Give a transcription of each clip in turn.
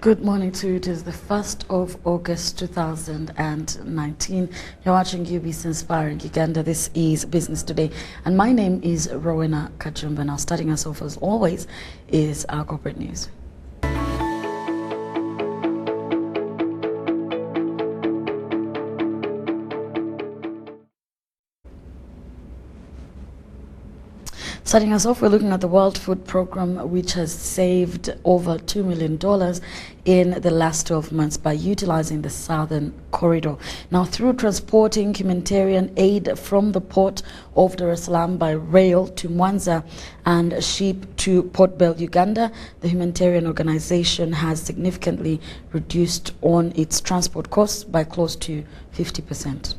Good morning to you. It is the 1st of August 2019. You're watching UBC Inspiring Uganda. This is Business Today. And my name is Rowena Kachumba. Now, starting us off as always is our corporate news. Starting us off, we're looking at the World Food Programme, which has saved over $2 million in the last 12 months by utilizing the Southern Corridor. Now, through transporting humanitarian aid from the port of Dar es Salaam by rail to Mwanza and ship to Port Bell, Uganda, the humanitarian organization has significantly reduced on its transport costs by close to 50%.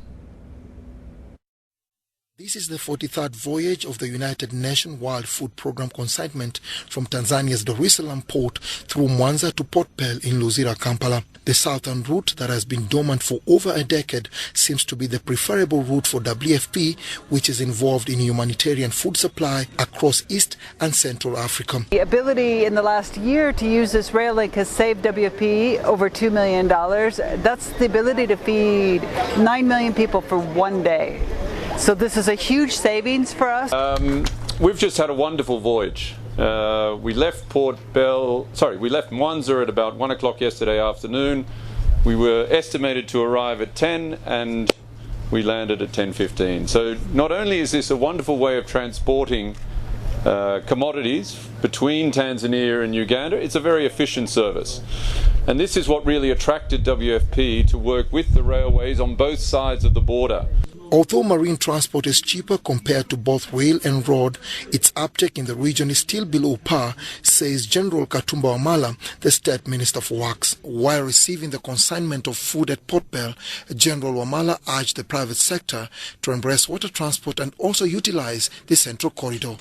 This is the 43rd voyage of the United Nations World Food Programme consignment from Tanzania's Dar es Salaam port through Mwanza to Port Bell in Luzira, Kampala. The southern route that has been dormant for over a decade seems to be the preferable route for WFP, which is involved in humanitarian food supply across East and Central Africa. The ability in the last year to use this rail link has saved WFP over $2 million. That's the ability to feed 9 million people for one day. So this is a huge savings for us. We've just had a wonderful voyage. We left Mwanza at about 1 o'clock yesterday afternoon. We were estimated to arrive at 10 and we landed at 10:15. So not only is this a wonderful way of transporting commodities between Tanzania and Uganda, it's a very efficient service. And this is what really attracted WFP to work with the railways on both sides of the border. Although marine transport is cheaper compared to both rail and road, its uptake in the region is still below par, says General Katumba Wamala, the State Minister for Works. While receiving the consignment of food at Port Bell, General Wamala urged the private sector to embrace water transport and also utilize the Central Corridor.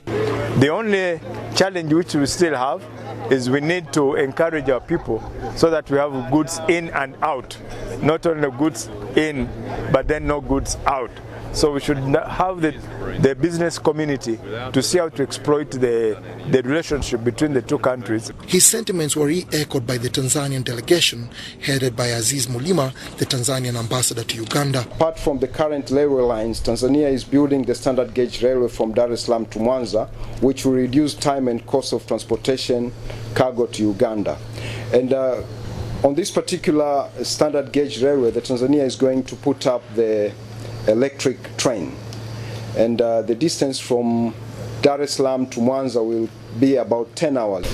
The only challenge which we still have is we need to encourage our people so that we have goods in and out. Not only goods in, but then no goods out. So we should have the business community to see how to exploit the relationship between the two countries. His sentiments were re-echoed by the Tanzanian delegation, headed by Aziz Mulima, the Tanzanian ambassador to Uganda. Apart from the current railway lines, Tanzania is building the standard gauge railway from Dar es Salaam to Mwanza, which will reduce time and cost of transportation cargo to Uganda. And on this particular standard gauge railway, the Tanzania is going to put up the electric train, and the distance from Dar es Salaam to Mwanza will be about 10 hours.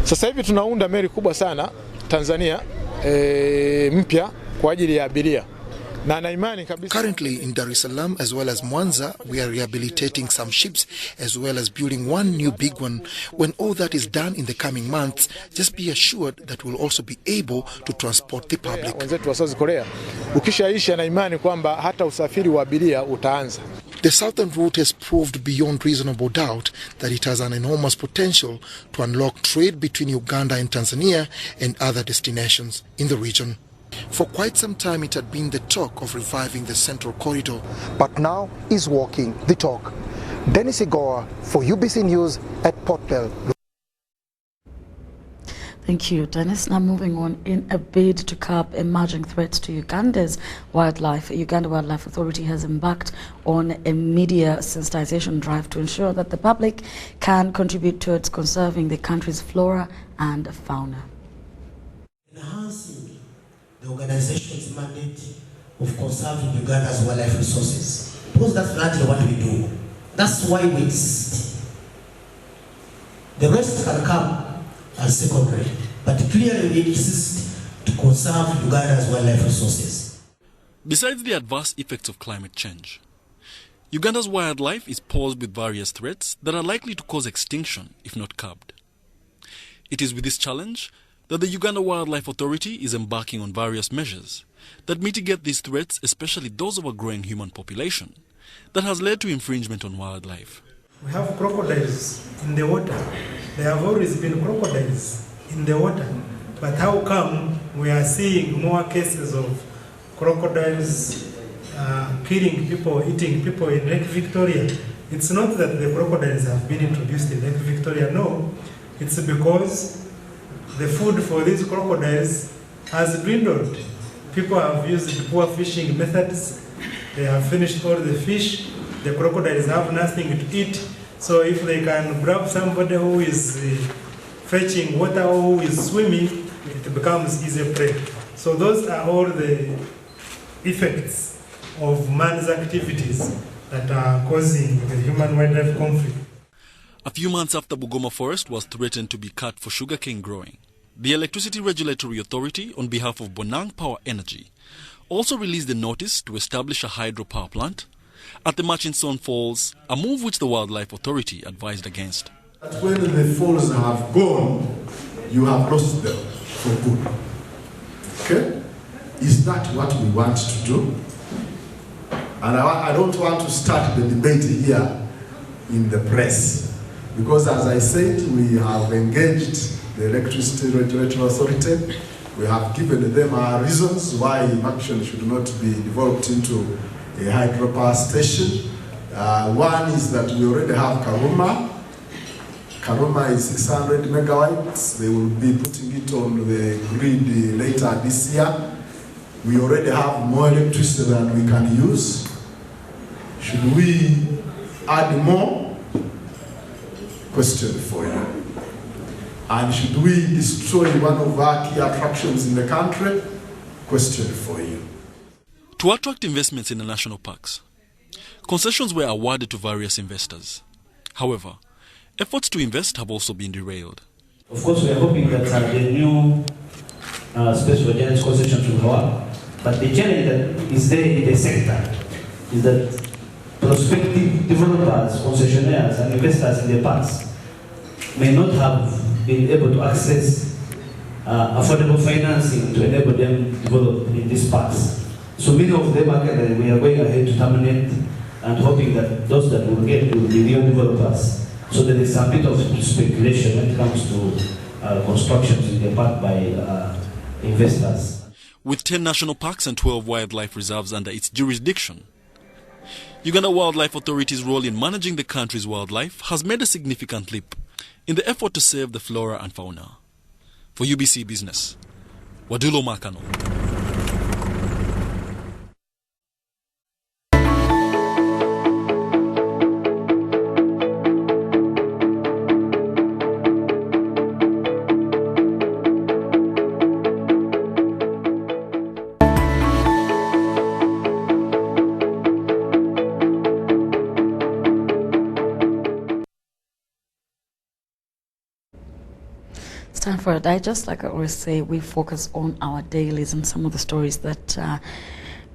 Sasa hivi tunaunda meli kubwa sana Tanzania mpya kwa ajili ya abiria. Currently in Dar es Salaam as well as Mwanza, we are rehabilitating some ships as well as building one new big one. When all that is done in the coming months, just be assured that we'll also be able to transport the public. The southern route has proved beyond reasonable doubt that it has an enormous potential to unlock trade between Uganda and Tanzania and other destinations in the region. For quite some time, it had been the talk of reviving the Central Corridor. But now is walking the talk. Dennis Igoa for UBC News at Port Bell. Thank you, Dennis. Now moving on, in a bid to curb emerging threats to Uganda's wildlife, Uganda Wildlife Authority has embarked on a media sensitization drive to ensure that the public can contribute towards conserving the country's flora and fauna. Enhancing the organization's mandate of conserving Uganda's wildlife resources. Because that's largely what we do. That's why we exist. The rest can come as secondary, but clearly we exist to conserve Uganda's wildlife resources. Besides the adverse effects of climate change, Uganda's wildlife is posed with various threats that are likely to cause extinction if not curbed. It is with this challenge that the Uganda Wildlife Authority is embarking on various measures that mitigate these threats, especially those of a growing human population, that has led to infringement on wildlife. We have crocodiles in the water. There have always been crocodiles in the water. But how come we are seeing more cases of crocodiles killing people, eating people in Lake Victoria? It's not that the crocodiles have been introduced in Lake Victoria, no. It's because the food for these crocodiles has dwindled. People have used poor fishing methods. They have finished all the fish. The crocodiles have nothing to eat. So if they can grab somebody who is fetching water or who is swimming, it becomes easy prey. So those are all the effects of man's activities that are causing the human-wildlife conflict. A few months after Bugoma Forest was threatened to be cut for sugarcane growing, the Electricity Regulatory Authority, on behalf of Bonang Power Energy, also released a notice to establish a hydropower plant at the Murchison Falls, a move which the Wildlife Authority advised against. That when the falls have gone, you have lost them for good. Okay? Is that what we want to do? And I don't want to start the debate here in the press, because as I said, we have engaged the Electricity Regulatory Authority. We have given them our reasons why Murchison should not be developed into a hydropower station. One is that we already have Karuma. Karuma is 600 megawatts. They will be putting it on the grid later this year. We already have more electricity than we can use. Should we add more? Question for you. And should we destroy one of our key attractions in the country? Question for you. To attract investments in the national parks, concessions were awarded to various investors. However, efforts to invest have also been derailed. Of course, we are hoping that the new special giants concessions will go up. But the challenge that is there in the sector is that prospective developers, concessionaires, and investors in the parks may not have been able to access affordable financing to enable them to develop in these parks. So many of them again, we are going ahead to terminate and hoping that those that will get will be new developers. So there is a bit of speculation when it comes to constructions in the park by investors. With 10 national parks and 12 wildlife reserves under its jurisdiction, Uganda Wildlife Authority's role in managing the country's wildlife has made a significant leap in the effort to save the flora and fauna. For UBC Business, Wadulo Makano. Time for a digest. Like I always say, we focus on our dailies and some of the stories that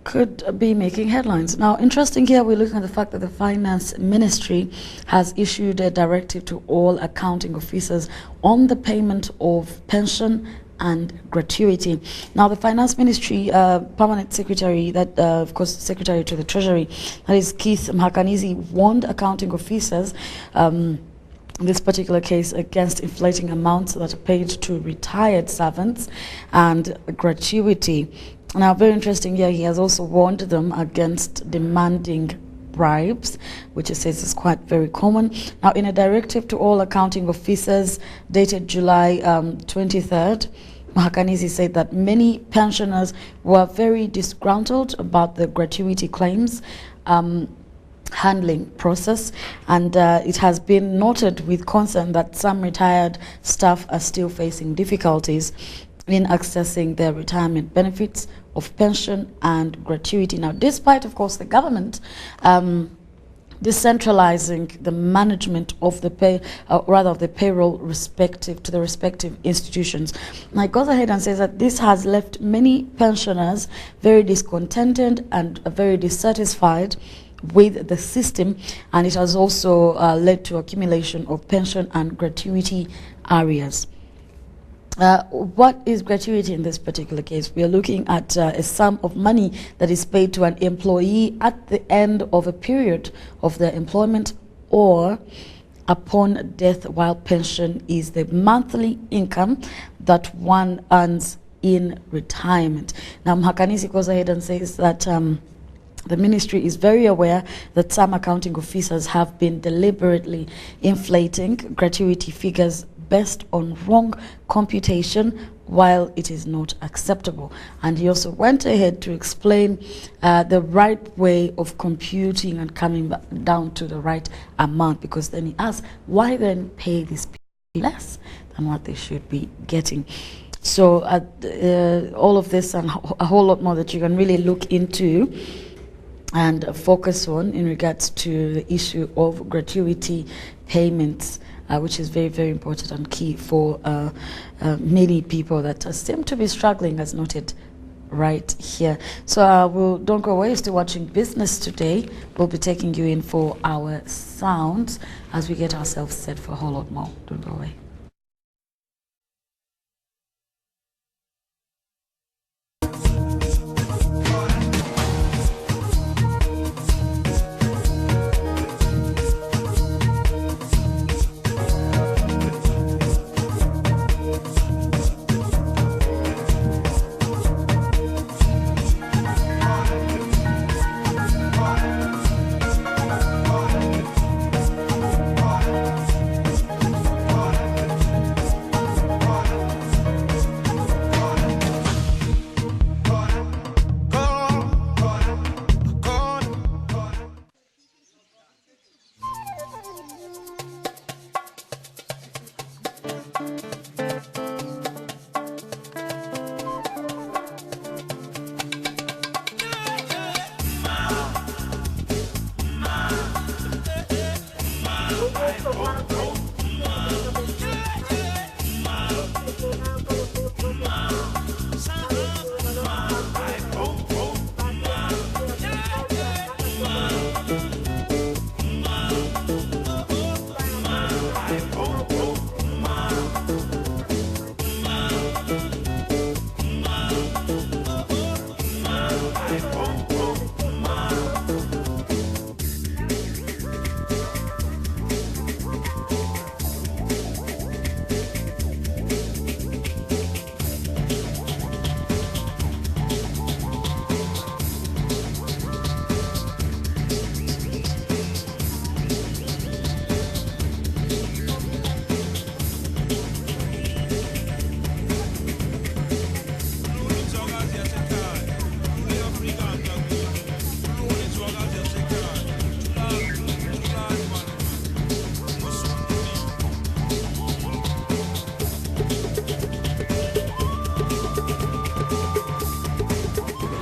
could be making headlines. Now, interesting here, we're looking at the fact that the Finance Ministry has issued a directive to all accounting officers on the payment of pension and gratuity. Now, the Finance Ministry Permanent Secretary, that of course Secretary to the Treasury, that is Keith Mhakanizi, warned accounting officers in this particular case against inflating amounts that are paid to retired servants and gratuity. Now, very interesting here, he has also warned them against demanding bribes, which he says is quite very common. Now, in a directive to all accounting officers dated July 23rd, Mhakanizi said that many pensioners were very disgruntled about the gratuity claims handling process, and it has been noted with concern that some retired staff are still facing difficulties in accessing their retirement benefits of pension and gratuity. Now, despite, of course, the government decentralizing the management of the of the payroll to the respective institutions. Now, it goes ahead and says that this has left many pensioners very discontented and very dissatisfied with the system, and it has also led to accumulation of pension and gratuity areas. What is gratuity in this particular case? We are looking at a sum of money that is paid to an employee at the end of a period of their employment or upon death, while pension is the monthly income that one earns in retirement. Now, Mhakanizi goes ahead and says that the ministry is very aware that some accounting officers have been deliberately inflating gratuity figures based on wrong computation, while it is not acceptable. And he also went ahead to explain the right way of computing and coming down to the right amount, because then he asked, why then pay these people less than what they should be getting? So all of this and a whole lot more that you can really look into and focus on in regards to the issue of gratuity payments, which is very, very important and key for many people that seem to be struggling, as noted right here. So don't go away, still watching Business Today. We'll be taking you in for our sounds as we get ourselves set for a whole lot more. Don't go away.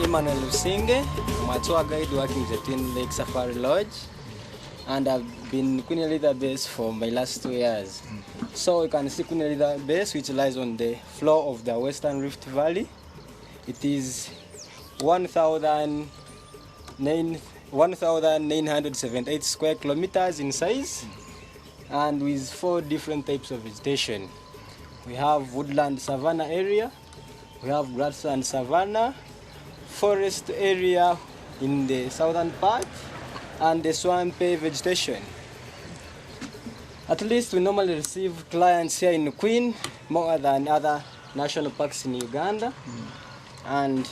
Emmanuel Lusinge. I'm a tour guide working at the Twin Lake Safari Lodge, and I've been Queen Elizabeth Base for my last 2 years. So you can see Queen Elizabeth Base, which lies on the floor of the Western Rift Valley. It is 1,978 square kilometers in size, and with 4 different types of vegetation. We have woodland savanna area, we have grassland savanna, forest area in the southern part, and the swampy vegetation. At least we normally receive clients here in Queen more than other national parks in Uganda. And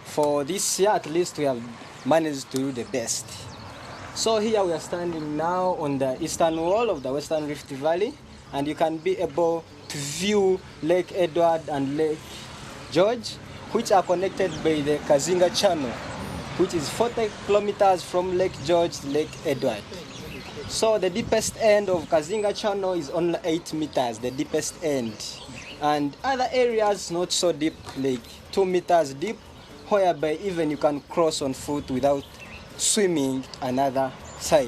for this year, at least we have managed to do the best. So here we are standing now on the eastern wall of the Western Rift Valley, and you can be able to view Lake Edward and Lake George, which are connected by the Kazinga Channel, which is 40 kilometers from Lake George to Lake Edward. So the deepest end of Kazinga Channel is only 8 meters, the deepest end. And other areas not so deep, like 2 meters deep, whereby even you can cross on foot without swimming another side.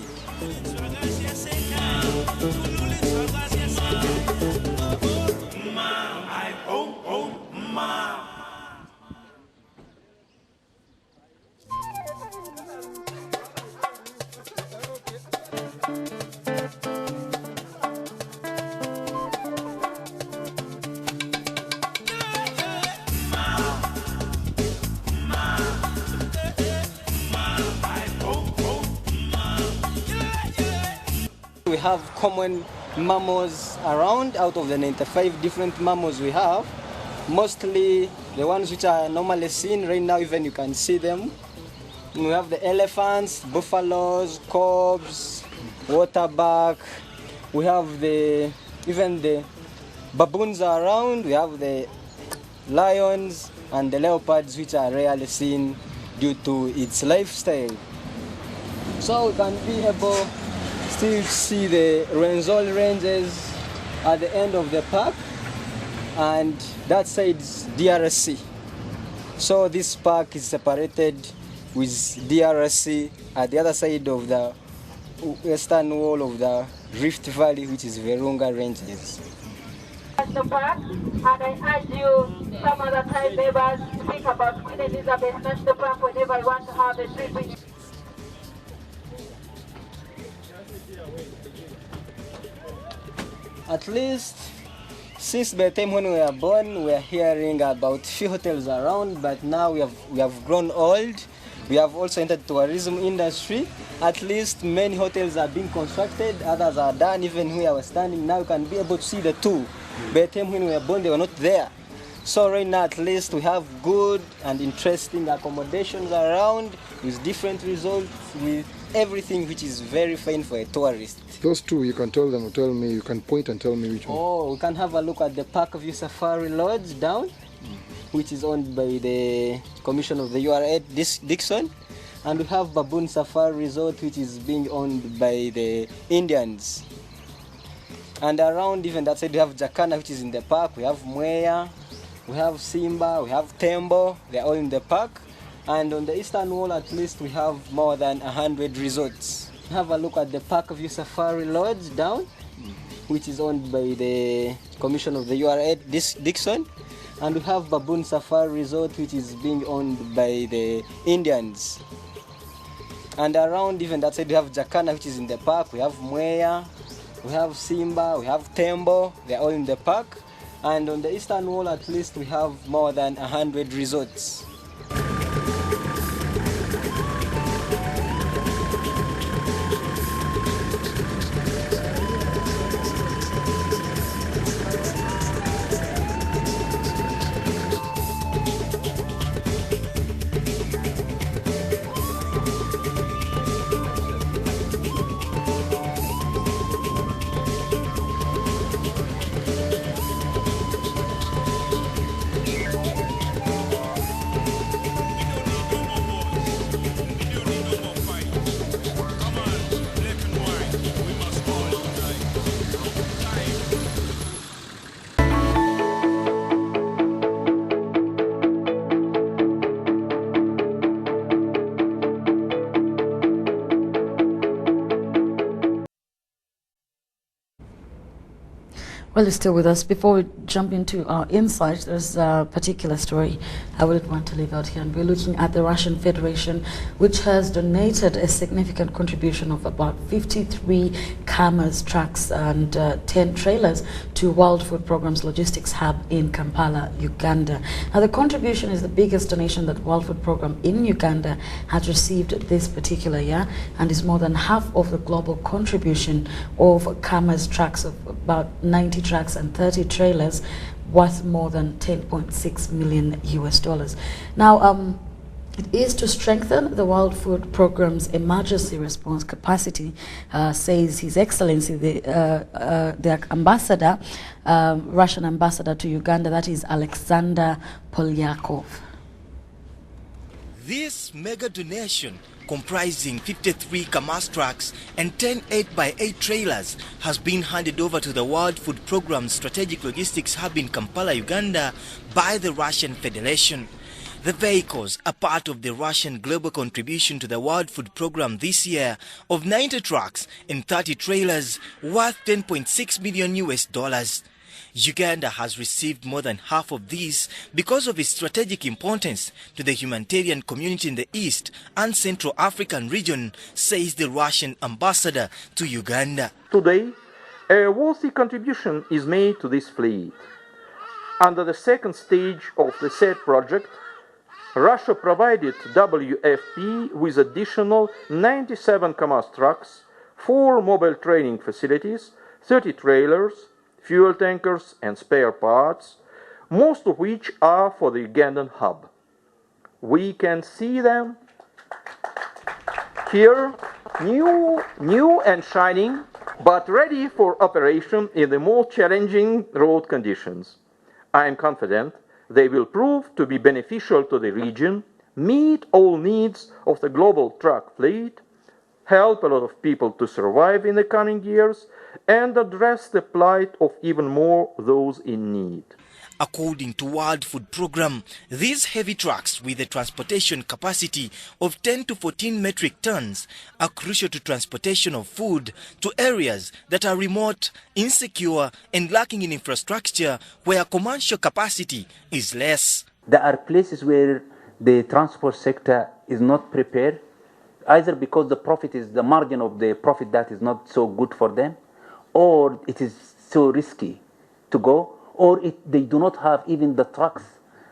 We have common mammals around. Out of the 95 different mammals we have, mostly the ones which are normally seen right now, even you can see them. We have the elephants, buffaloes, cobs, waterbuck. We have even the baboons are around, we have the lions and the leopards, which are rarely seen due to its lifestyle. So we can be able still see the Rwenzori ranges at the end of the park, and that side is DRC. So this park is separated with DRC at the other side of the western wall of the Rift Valley, which is Virunga Ranges. The park, and I urge you, some other tribe members, to think about Queen Elizabeth National Park whenever you want to have a trip. At least since the time when we were born, we are hearing about few hotels around, but now we have grown old. We have also entered the tourism industry. At least many hotels are being constructed, others are done. Even where we're standing now, you can be able to see the two. By the time when we were born, they were not there. So right now, at least we have good and interesting accommodations around with different resorts, with everything which is very fine for a tourist. Those two, you can tell me, you can point and tell me which one. Oh, we can have a look at the Parkview Safari Lodge down, which is owned by the Commission of the URA Dixon. And we have Baboon Safari Resort, which is being owned by the Indians. And around even that side, we have Jacana, which is in the park. We have Mwea, we have Simba, we have Tembo. They're all in the park. And on the eastern wall, at least, we have more than 100 resorts. Have a look at the Parkview Safari Lodge down, which is owned by the Commission of the URA Dixon. And we have Baboon Safari Resort, which is being owned by the Indians. And around even that side, we have Jacana, which is in the park. We have Mwea, we have Simba, we have Tembo. They're all in the park. And on the eastern wall, at least, we have more than 100 resorts. Well, you're still with us. Before we jump into our insights, there's a particular story I wouldn't want to leave out here. And we're looking at the Russian Federation, which has donated a significant contribution of about 53 Kamaz trucks and 10 trailers to World Food Programme's logistics hub in Kampala, Uganda. Now, the contribution is the biggest donation that World Food Programme in Uganda has received this particular year, and is more than half of the global contribution of Kamaz trucks of about 90 trucks and 30 trailers, worth more than 10.6 million US dollars. Now, it is to strengthen the World Food Programme's emergency response capacity, says His Excellency the ambassador, Russian ambassador to Uganda, that is Alexander Polyakov. This mega donation, comprising 53 Kamaz trucks and 10 8x8 trailers, has been handed over to the World Food Programme's strategic logistics hub in Kampala, Uganda, by the Russian Federation. The vehicles are part of the Russian global contribution to the World Food Programme this year of 90 trucks and 30 trailers worth 10.6 million US dollars. Uganda has received more than half of these because of its strategic importance to the humanitarian community in the East and Central African region, says the Russian ambassador to Uganda. Today, a worthy contribution is made to this fleet. Under the second stage of the said project, Russia provided WFP with additional 97 Kamaz trucks, 4 mobile training facilities, 30 trailers, fuel tankers and spare parts, most of which are for the Ugandan hub. We can see them here, new and shining, but ready for operation in the more challenging road conditions. I am confident they will prove to be beneficial to the region, meet all needs of the global truck fleet, help a lot of people to survive in the coming years, and address the plight of even more those in need. According to World Food Programme, these heavy trucks with a transportation capacity of 10 to 14 metric tons are crucial to transportation of food to areas that are remote, insecure, and lacking in infrastructure where commercial capacity is less. There are places where the transport sector is not prepared, either because the margin of the profit that is not so good for them, or it is so risky to go, or they do not have even the trucks.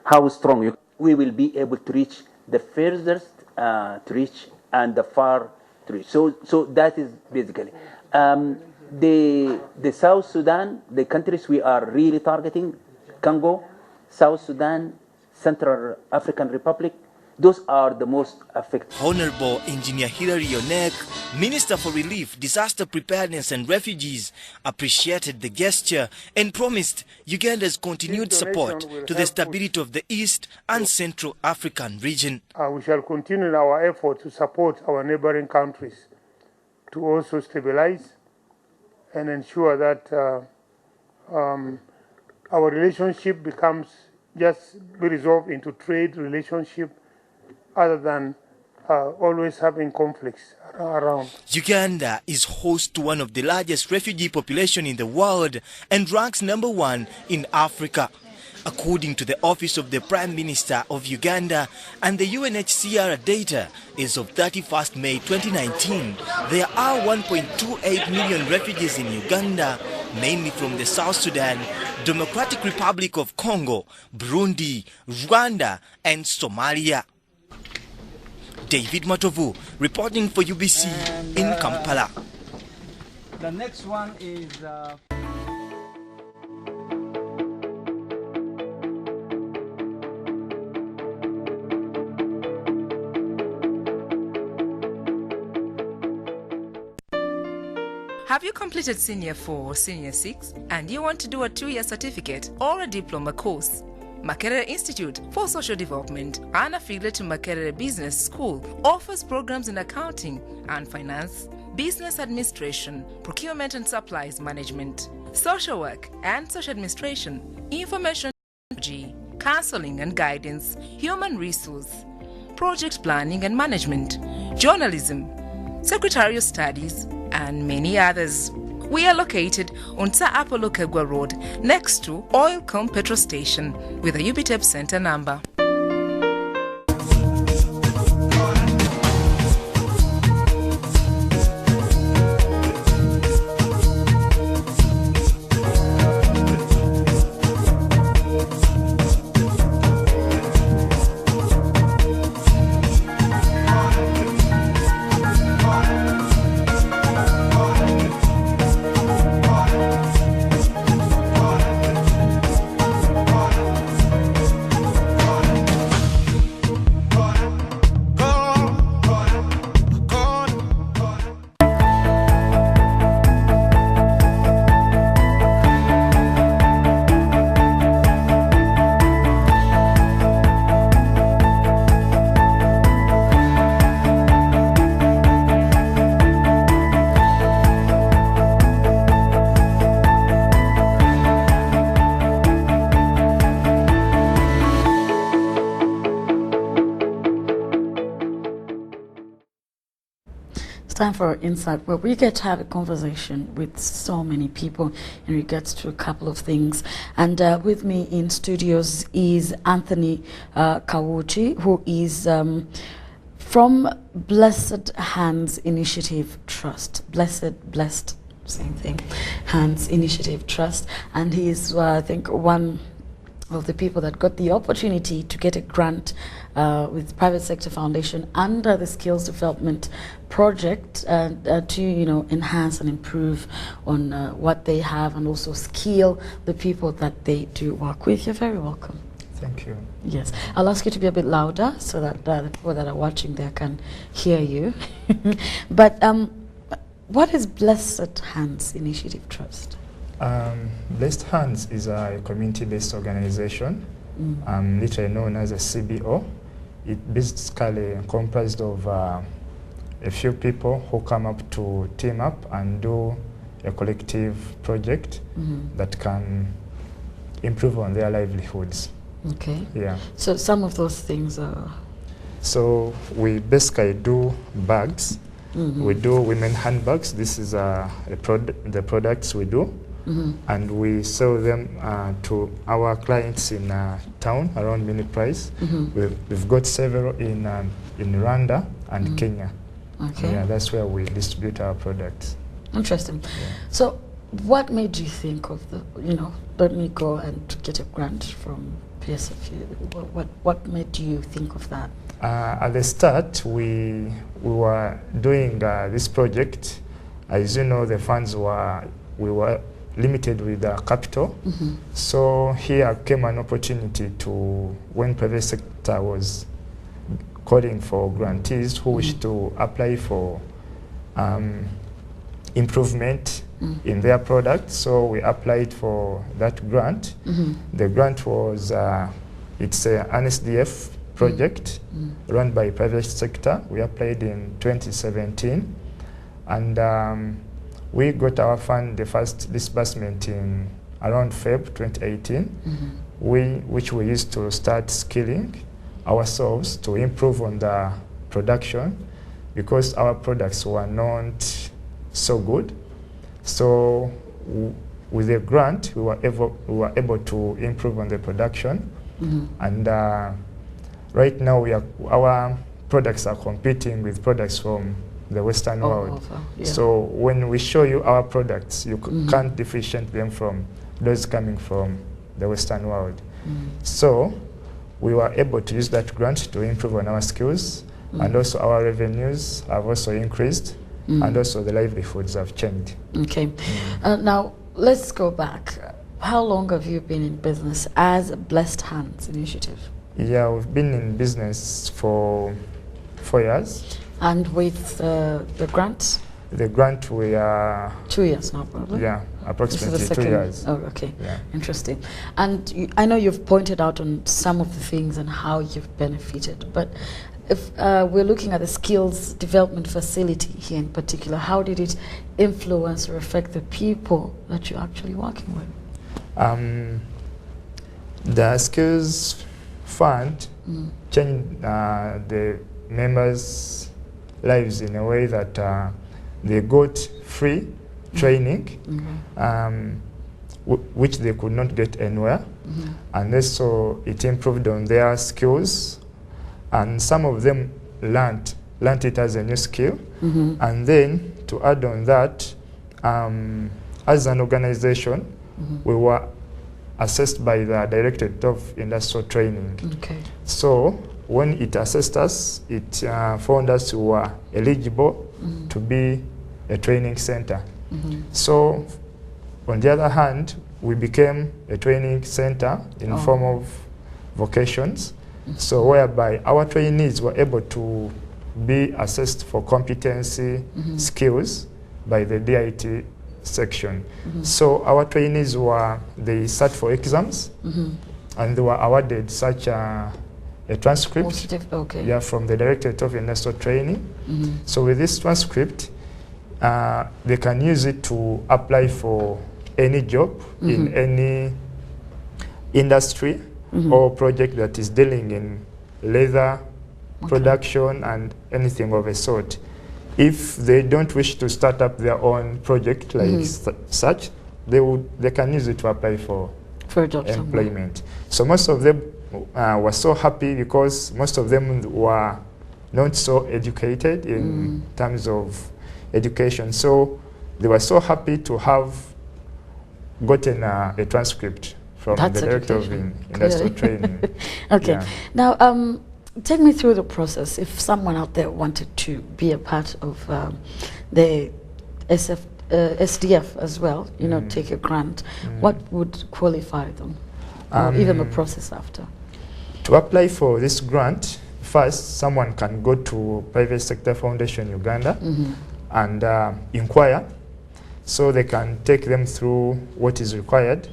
How strong we will be able to reach the furthest to reach and the far to reach. So that is basically the South Sudan, the countries we are really targeting: Congo, South Sudan, Central African Republic. Those are the most affected. Honorable Engineer Hilary Onek, Minister for Relief, Disaster Preparedness and Refugees, appreciated the gesture and promised Uganda's continued support to the stability of the East and Central African region. We shall continue our effort to support our neighboring countries to also stabilize and ensure that our relationship becomes just be resolved into trade relationship, other than always having conflicts around. Uganda is host to one of the largest refugee population in the world and ranks #1 in Africa. According to the Office of the Prime Minister of Uganda and the UNHCR data as of 31st May 2019, there are 1.28 million refugees in Uganda, mainly from the South Sudan, Democratic Republic of Congo, Burundi, Rwanda, and Somalia. David Matovu reporting for UBC in Kampala. The next one is Have you completed Senior 4 or Senior 6 and you want to do a 2-year certificate or a diploma course? Makerere Institute for Social Development, an affiliate to Makerere Business School, offers programs in accounting and finance, business administration, procurement and supplies management, social work and social administration, information technology, counseling and guidance, human resource, project planning and management, journalism, secretarial studies, and many others. We are located on Sir Apollo Kegwa Road, next to Oilcom Petrol Station, with a UBTEP Center number. Time for Insight, where we get to have a conversation with so many people in regards to a couple of things. And with me in studios is Anthony Kawuchi, who is from Blessed Hands Initiative Trust. Blessed, same thing, Hands Initiative Trust. And he is, I think, one of the people that got the opportunity to get a grant with Private Sector Foundation under the Skills Development Project to enhance and improve on what they have and also skill the people that they do work with. You're very welcome. Thank you. Yes, I'll ask you to be a bit louder so that the people that are watching there can hear you. But what is Blessed Hands Initiative Trust? Blessed Hands is a community-based organization, literally known as a CBO. It basically comprised of a few people who come up to team up and do a collective project that can improve on their livelihoods. Okay. Yeah. So some of those things are... So we basically do bags. We do women handbags. This is the products we do. And we sell them to our clients in town around Mini Price. We've got several in Rwanda and Kenya. Okay. Yeah, that's where we distribute our products. Interesting. So what made you think of the, let me go and get a grant from PSFU? What made you think of that? At the start, we were doing this project. As you know, the funds we were limited with capital. So here came an opportunity to, when private sector was calling for grantees who wish to apply for improvement in their product. So we applied for that grant. The grant was, it's an NSDF project run by private sector. We applied in 2017. And we got our fund, the first disbursement in around Feb 2018, which we used to start skilling ourselves to improve on the production because our products were not so good. So with the grant, we were able to improve on the production. And right now, our products are competing with products from the Western world. Yeah. So when we show you our products, you can't differentiate them from those coming from the Western world. So we were able to use that grant to improve on our skills, and also our revenues have also increased, and also the livelihoods have changed. Okay. Now, let's go back. How long have you been in business as Blessed Hands Initiative? Yeah, we've been in business for 4 years. And with the grant? The grant, we are... 2 years now, probably? Yeah, approximately This is the 2 years. Oh, okay. Yeah. Interesting. And I know you've pointed out on some of the things and how you've benefited, but if we're looking at the skills development facility here in particular, how did it influence or affect the people that you're actually working with? The skills fund changed the members' lives in a way that they got free training, which they could not get anywhere, and also it improved on their skills, and some of them learned it as a new skill, and then to add on that, as an organization, we were assessed by the Directorate of Industrial Training. Okay. So when it assessed us, it found us who were eligible to be a training center. So on the other hand, we became a training center in form of vocations. So whereby our trainees were able to be assessed for competency skills by the DIT section. So our trainees they sat for exams and they were awarded such a transcript from the Directorate of Industrial Training. So with this transcript, they can use it to apply for any job in any industry or project that is dealing in leather production and anything of a sort. If they don't wish to start up their own project like such, they can use it to apply for a job employment. Somewhere. So most of them were so happy because most of them were not so educated in terms of education. So they were so happy to have gotten a transcript from the Director of Industrial Training. Okay. Yeah. Now, take me through the process. If someone out there wanted to be a part of the SDF as well, take a grant, what would qualify them? Or even the process after? To apply for this grant, first someone can go to Private Sector Foundation Uganda and inquire, so they can take them through what is required.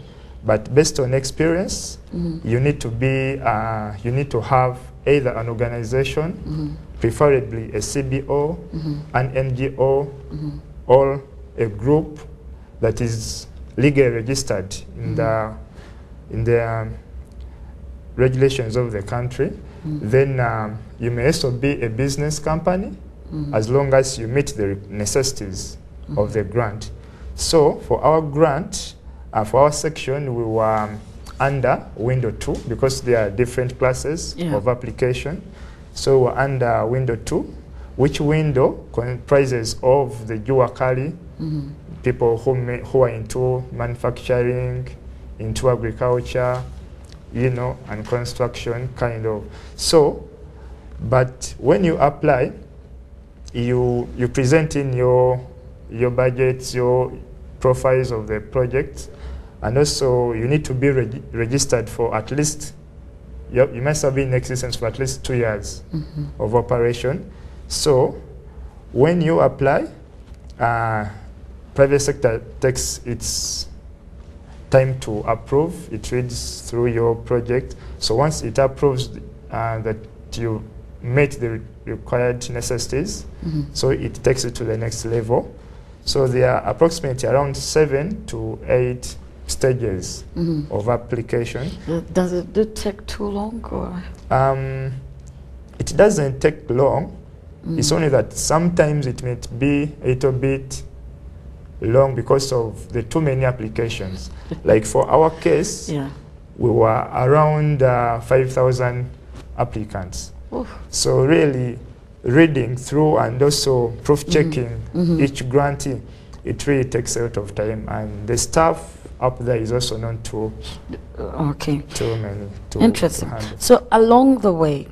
But based on experience, you need to be, you need to have either an organization, preferably a CBO, an NGO, or a group that is legally registered in the regulations of the country. Then you may also be a business company, as long as you meet the necessities of the grant. So for our grant, for our section, we were under window 2 because there are different classes of application. So we're under window 2, which window comprises of the Jua Kali, people who are into manufacturing, into agriculture, you know, and construction kind of. So, but when you apply, you present in your budgets, your profiles of the project, and also you need to be registered for at least, you must have been in existence for at least 2 years of operation. So when you apply, private sector takes its time to approve. It reads through your project. So once it approves that you met the required necessities, so it takes it to the next level. So there are approximately around 7 to 8 stages of application. Does it take too long, or? It doesn't take long. It's only that sometimes it may be a little bit long because of the too many applications. Like for our case, we were around 5,000 applicants. Oof. So really reading through and also proof checking each grantee, it really takes a lot of time, and the staff up there is also known to too many. Interesting. So along the way,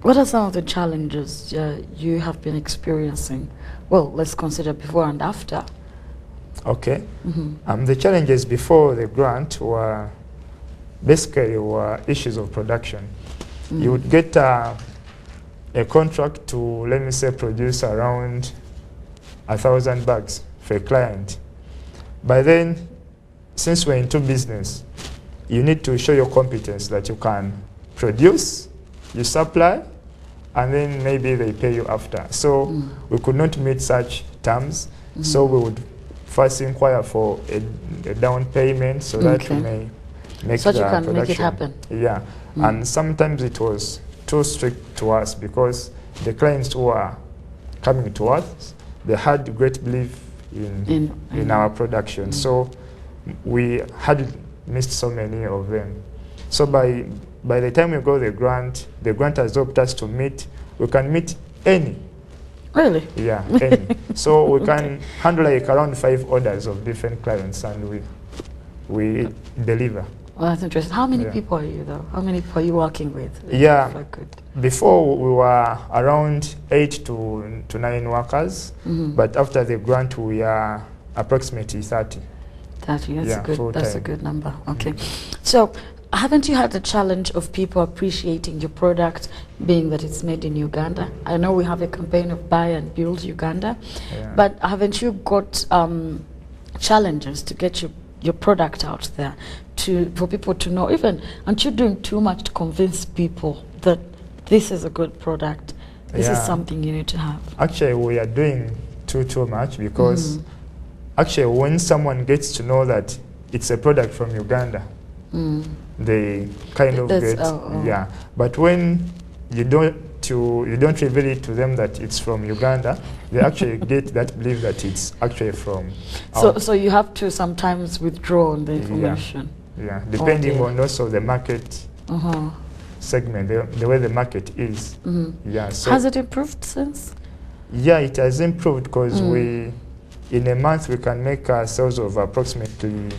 what are some of the challenges you have been experiencing? Well, let's consider before and after. Okay. The challenges before the grant were basically issues of production. You would get a contract to, let me say, produce around 1,000 bags for a client. By then, since we're into business, you need to show your competence that you can produce, you supply, and then maybe they pay you after. So we could not meet such terms, so we would first inquire for a down payment so that we may make so the you can production. make it happen. Yeah, and sometimes it was too strict to us because the clients who are coming to us, they had great belief in our production. So we had missed so many of them. So by the time we got the grant has helped us to meet, we can meet any. Really? Yeah, any. So we can handle like around 5 orders of different clients, and we deliver. Well, that's interesting. How many people are you, though? How many people are you working with? Yeah, before we were around 8 to 9 workers, but after the grant we are approximately 30. 30, that's a good number. Okay. So haven't you had the challenge of people appreciating your product, being that it's made in Uganda? I know we have a campaign of Buy and Build Uganda, but haven't you got challenges to get your product out there, for people to know? Even, aren't you doing too much to convince people that this is a good product, this is something you need to have? Actually, we are doing too much because actually when someone gets to know that it's a product from Uganda, they kind of get But when you don't reveal it to them that it's from Uganda, they actually get that belief that it's actually from. So you have to sometimes withdraw the information. Yeah, depending on also the market segment, the way the market is. Yeah. So has it improved since? Yeah, it has improved because in a month we can make sales of approximately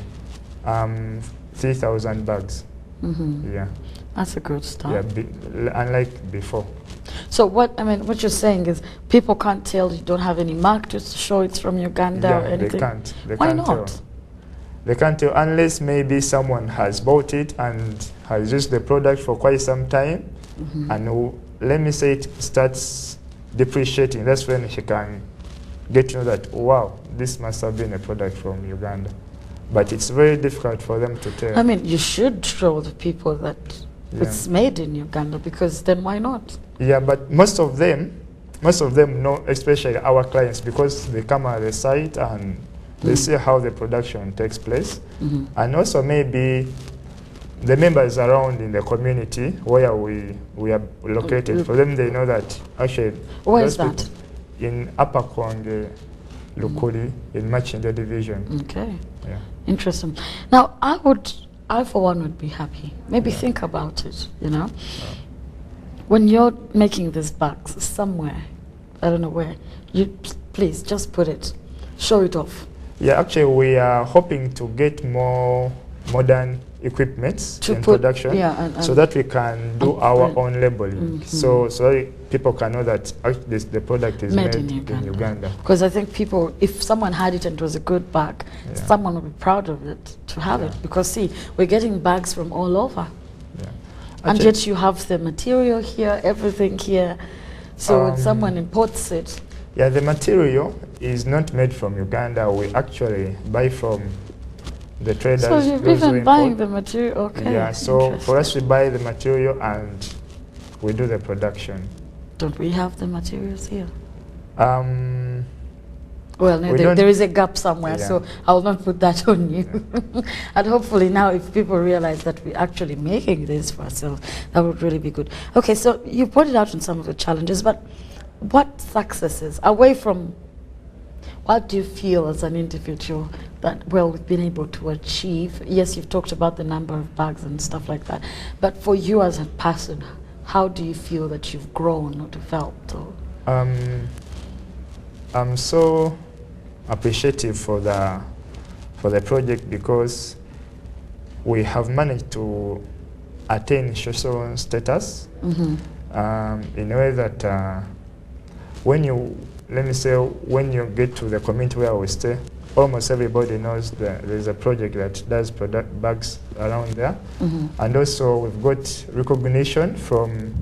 3,000 bags. Yeah, that's a good start. Yeah, unlike before. So what you're saying is people can't tell you don't have any mark to show it's from Uganda or anything. Why not? They can't tell unless maybe someone has bought it and has used the product for quite some time, and let me say it starts depreciating. That's when she can get to know that, wow, this must have been a product from Uganda. But it's very difficult for them to tell. I mean, you should show the people that it's made in Uganda, because then why not? Yeah, but most of them know, especially our clients, because they come at the site and they see how the production takes place. And also maybe the members around in the community where we are located, for them they know that actually... Where is that? In Upper Konge, Lukuli, in Machinda division. Okay. Yeah. Interesting. Now, I for one would be happy. Maybe think about it, you know? When you're making these bags somewhere, I don't know where, you please just put it, show it off. Yeah, actually we are hoping to get more modern equipment in production, so that we can do our own labeling, so people can know that the product is made in Uganda. Because I think people, if someone had it and it was a good bag, someone would be proud of it to have it. Because see, we're getting bags from all over, and yet you have the material here, everything here. So when someone imports it. Yeah, the material is not made from Uganda. We actually buy from the traders. So you're even buying the material, okay. Yeah, so for us we buy the material and we do the production. Don't we have the materials here? Well, no, there is a gap somewhere, so I will not put that on you. And hopefully now if people realize that we're actually making this for ourselves, that would really be good. Okay, so you pointed out on some of the challenges, but what successes, away from what do you feel as an individual that, well, we've been able to achieve? Yes, you've talked about the number of bags and stuff like that, but for you as a person, how do you feel that you've grown or developed? Or I'm so appreciative for the project, because we have managed to attain social status in a way that when you, let me say, when you get to the community where we stay, almost everybody knows that there's a project that does bags around there. And also we've got recognition from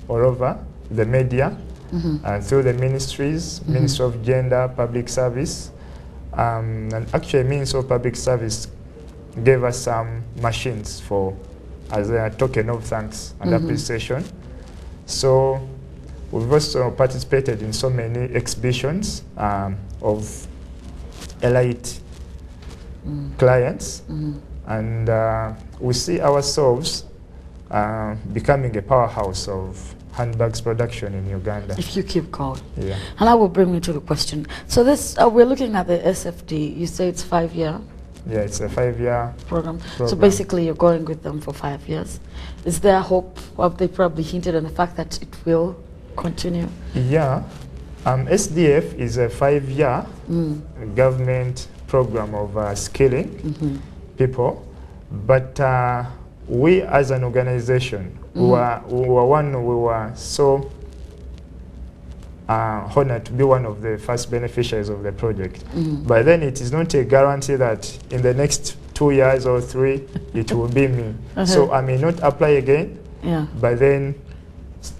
all over the media and through the ministries, Ministry of Gender, Public Service. And actually Ministry of Public Service gave us some machines as a token of thanks and appreciation. So we've also participated in so many exhibitions of elite clients, and we see ourselves becoming a powerhouse of handbags production in Uganda. If you keep going. Yeah. And that will bring me to the question. So this, we're looking at the SFD. You say it's 5-year? Yeah, it's a 5-year program. So basically you're going with them for 5 years. Is there hope? Have they probably hinted on the fact that it will continue? Yeah. SDF is a 5-year government program of skilling people, but we as an organization, we were so honored to be one of the first beneficiaries of the project. But then it is not a guarantee that in the next 2 years or 3 it will be me. So I may not apply again, but then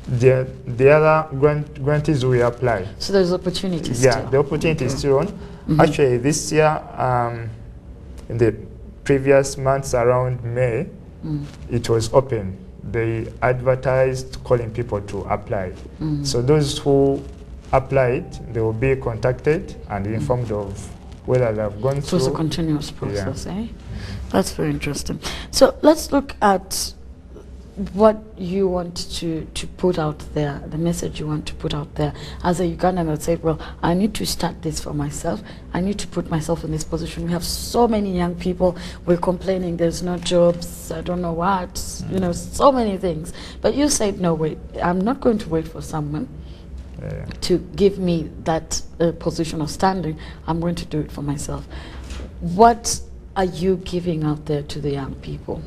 the other grantees will apply. So there's opportunities still. The opportunity is still on. Actually this year, in the previous months around May, it was open. They advertised calling people to apply. So those who applied, they will be contacted and informed of whether they have gone through. So it's a continuous process, eh? That's very interesting. So let's look at what you want to put out there, the message you want to put out there. As a Ugandan that said, well, I need to start this for myself. I need to put myself in this position. We have so many young people. We're complaining there's no jobs, I don't know what, you know, so many things. But you said, no, wait, I'm not going to wait for someone to give me that position of standing. I'm going to do it for myself. What are you giving out there to the young people?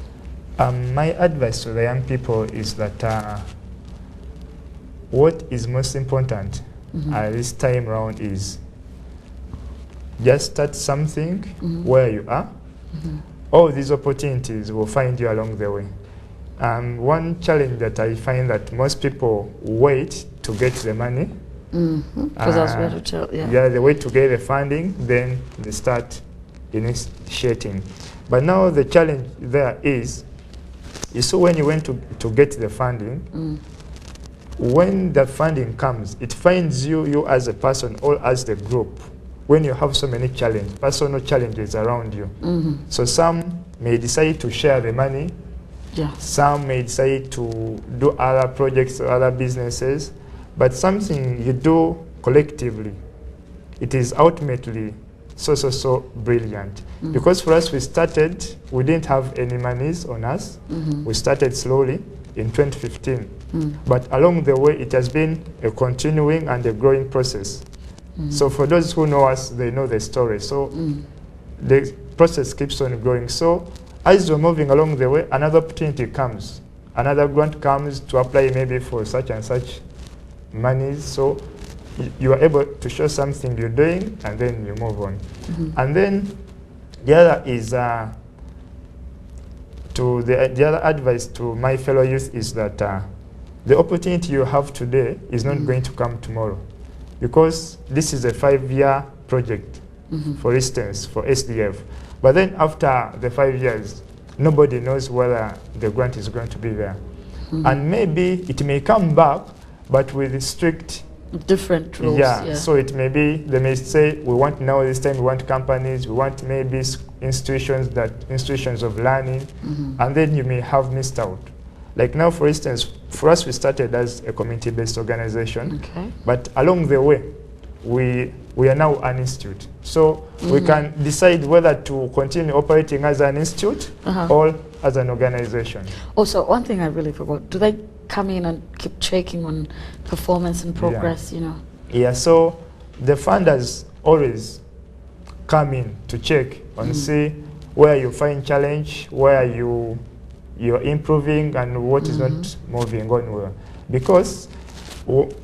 My advice to the young people is that what is most important at this time round is just start something where you are. All these opportunities will find you along the way. One challenge that I find that most people wait to get the money Because I was going to tell, Yeah, the way to get the funding, then they start initiating. But now the challenge there is, you saw when you went to get the funding, when the funding comes, it finds you as a person or as the group, when you have so many personal challenges around you. So some may decide to share the money, some may decide to do other projects or other businesses, but something you do collectively, it is ultimately so brilliant. Because for us, we didn't have any monies on us. We started slowly in 2015. But along the way, it has been a continuing and a growing process. So for those who know us, they know the story. So the process keeps on growing. So as we're moving along the way, another opportunity comes. Another grant comes to apply maybe for such and such monies. So you are able to show something you're doing, and then you move on. And then the other is the other advice to my fellow youth is that the opportunity you have today is not going to come tomorrow, because this is a 5-year project, for instance, for SDF. But then after the 5 years, nobody knows whether the grant is going to be there. And maybe it may come back, but with strict different rules. So it may be, they may say, we want now this time, we want companies, we want maybe institutions of learning, and then you may have missed out. Like now, for instance, for us, we started as a community-based organization, but along the way, we are now an institute. So we can decide whether to continue operating as an institute or as an organization. Also, one thing I really forgot, do they come in and keep checking on performance and progress, you know? Yeah, so the funders always come in to check and see where you find challenge, where you're improving, and what is not moving on well. Because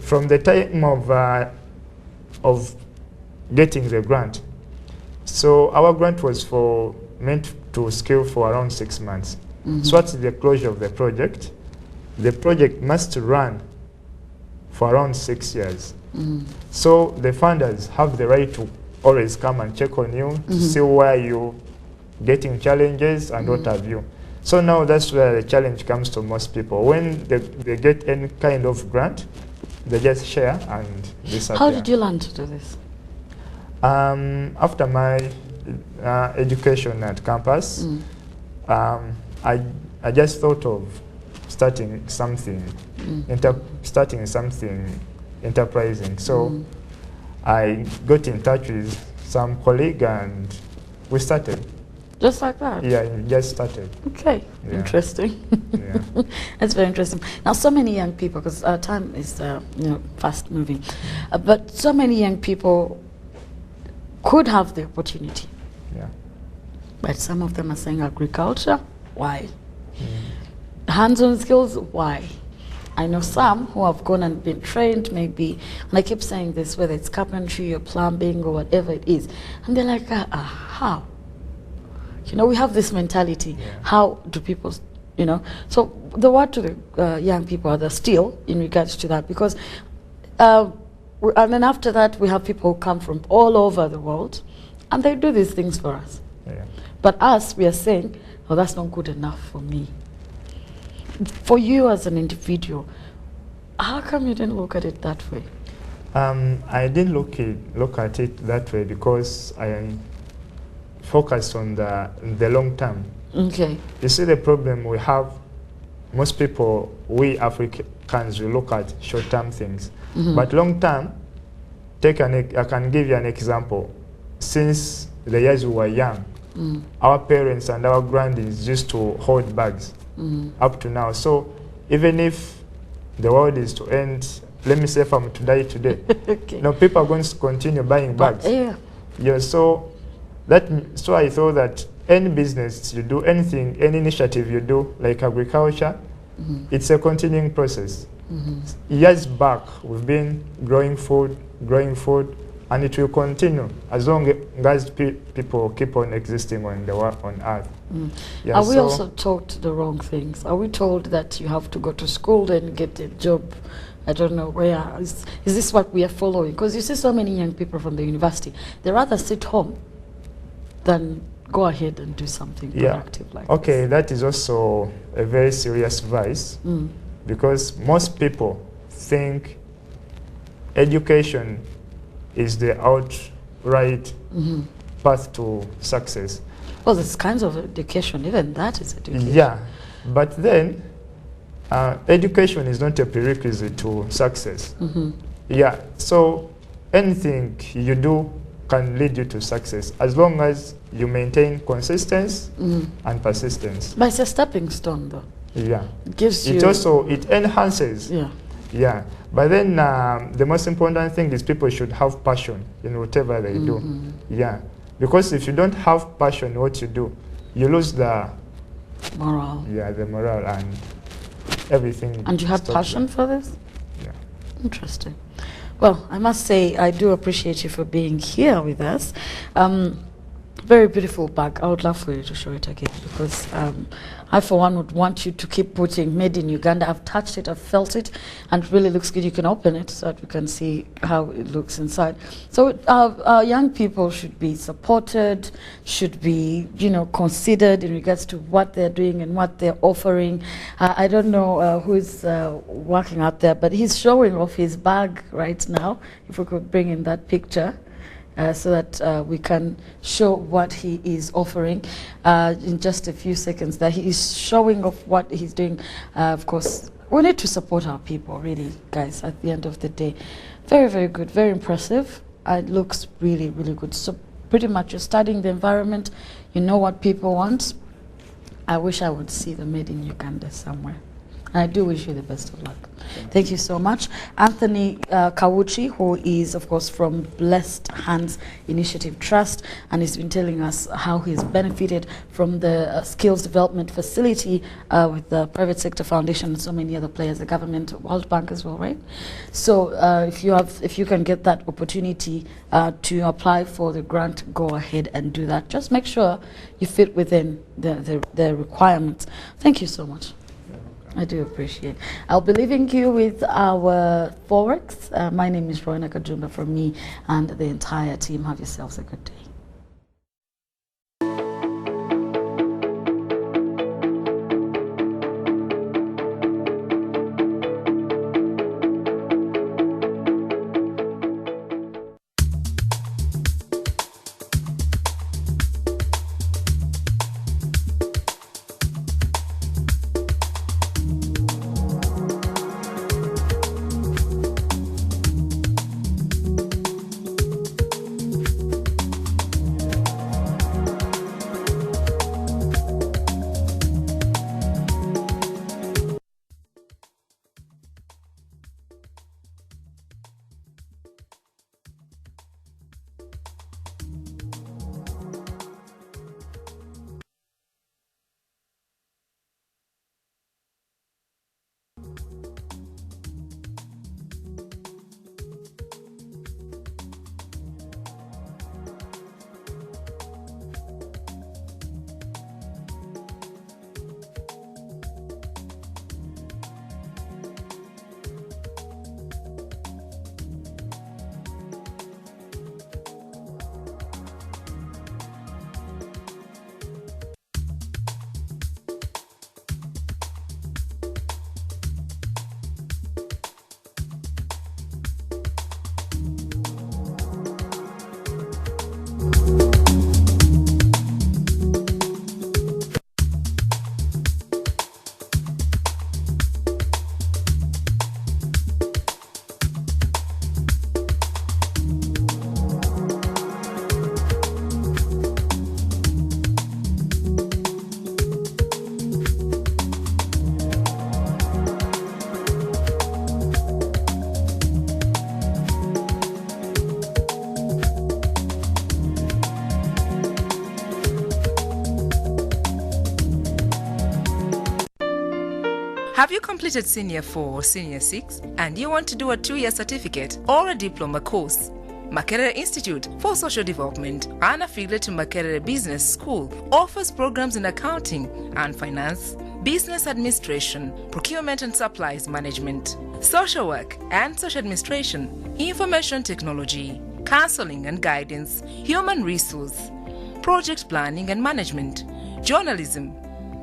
from the time of getting the grant, so our grant was meant to scale for around 6 months. So at the closure of the project must run for around 6 years. So the funders have the right to always come and check on you to see where you're getting challenges and what have you. So now that's where the challenge comes to most people. When they get any kind of grant, they just share and disappear. How did you learn to do this? After my education at campus, I just thought of starting something enterprising. So I got in touch with some colleague and we started. Just like that? Yeah, it just started. Okay, interesting. That's very interesting. Now, so many young people, because our time is fast moving, but so many young people could have the opportunity. But some of them are saying agriculture, why? Hands-on skills, why? I know some who have gone and been trained maybe, and I keep saying this, whether it's carpentry or plumbing or whatever it is, and they're like, how? You know, we have this mentality. How do people, So the word to the young people are the still in regards to that, because, and then after that we have people who come from all over the world, and they do these things for us. But us, we are saying, oh, that's not good enough for me. For you as an individual, how come you didn't look at it that way? I didn't look at it that way because I focused on the long term. Okay. You see, the problem we have, most people, we Africans, we look at short-term things. But long-term, I can give you an example. Since the years we were young, our parents and our grandies used to hold bags up to now. So even if the world is to end, let me say if I'm to die today, people are going to continue buying bags. So I thought that any business you do, anything, any initiative you do, like agriculture, it's a continuing process. Years back, we've been growing food, and it will continue as long as people keep on existing on Earth. Are we also taught the wrong things? Are we told that you have to go to school and get a job I don't know where. Is this what we are following? Because you see so many young people from the university, they rather sit home than go ahead and do something productive like okay, that is also a very serious vice, because most people think education is the outright path to success. Well, there's kinds of education, even that is education. Yeah, but then education is not a prerequisite to success. Yeah, so anything you do can lead you to success as long as you maintain consistency and persistence. But it's a stepping stone, though. Yeah, it gives it you. Also it enhances. Yeah. Yeah, but then the most important thing is people should have passion in whatever they do. Yeah, because if you don't have passion in what you do, you lose the morale. Yeah, the morale and everything. And you have passion for this? Yeah. Interesting. Well, I must say I do appreciate you for being here with us. Very beautiful bag. I would love for you to show it again, because I, for one, would want you to keep putting made in Uganda. I've touched it, I've felt it, and it really looks good. You can open it so that we can see how it looks inside. So our young people should be supported, should be, considered in regards to what they're doing and what they're offering. I don't know who's working out there, but he's showing off his bag right now. If we could bring in that picture. So that we can show what he is offering in just a few seconds. That he is showing off what he's doing. Of course, we need to support our people, really, guys, at the end of the day. Very, very good, very impressive. It looks really, really good. So pretty much you're studying the environment, you know what people want. I wish I would see the made in Uganda somewhere. And I do wish you the best of luck. Thank you so much. Anthony Kawuchi, who is, of course, from Blessed Hands Initiative Trust, and he's been telling us how he's benefited from the skills development facility with the Private Sector Foundation and so many other players, the government, World Bank as well, right? So if you can get that opportunity to apply for the grant, go ahead and do that. Just make sure you fit within the requirements. Thank you so much. I do appreciate. I'll be leaving you with our Forex. My name is Roina Kajumba. From me and the entire team, have yourselves a good day. Have you completed Senior 4 or Senior 6 and you want to do a 2-year certificate or a diploma course? Makerere Institute for Social Development, an affiliate to Makerere Business School, offers programs in accounting and finance, business administration, procurement and supplies management, social work and social administration, information technology, counseling and guidance, human resource, project planning and management, journalism,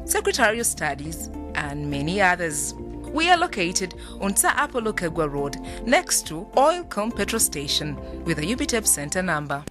secretarial studies, and many others. We are located on Sir Apollo Kegwa Road, next to Oilcom Petrol Station, with a UBTEP Center number.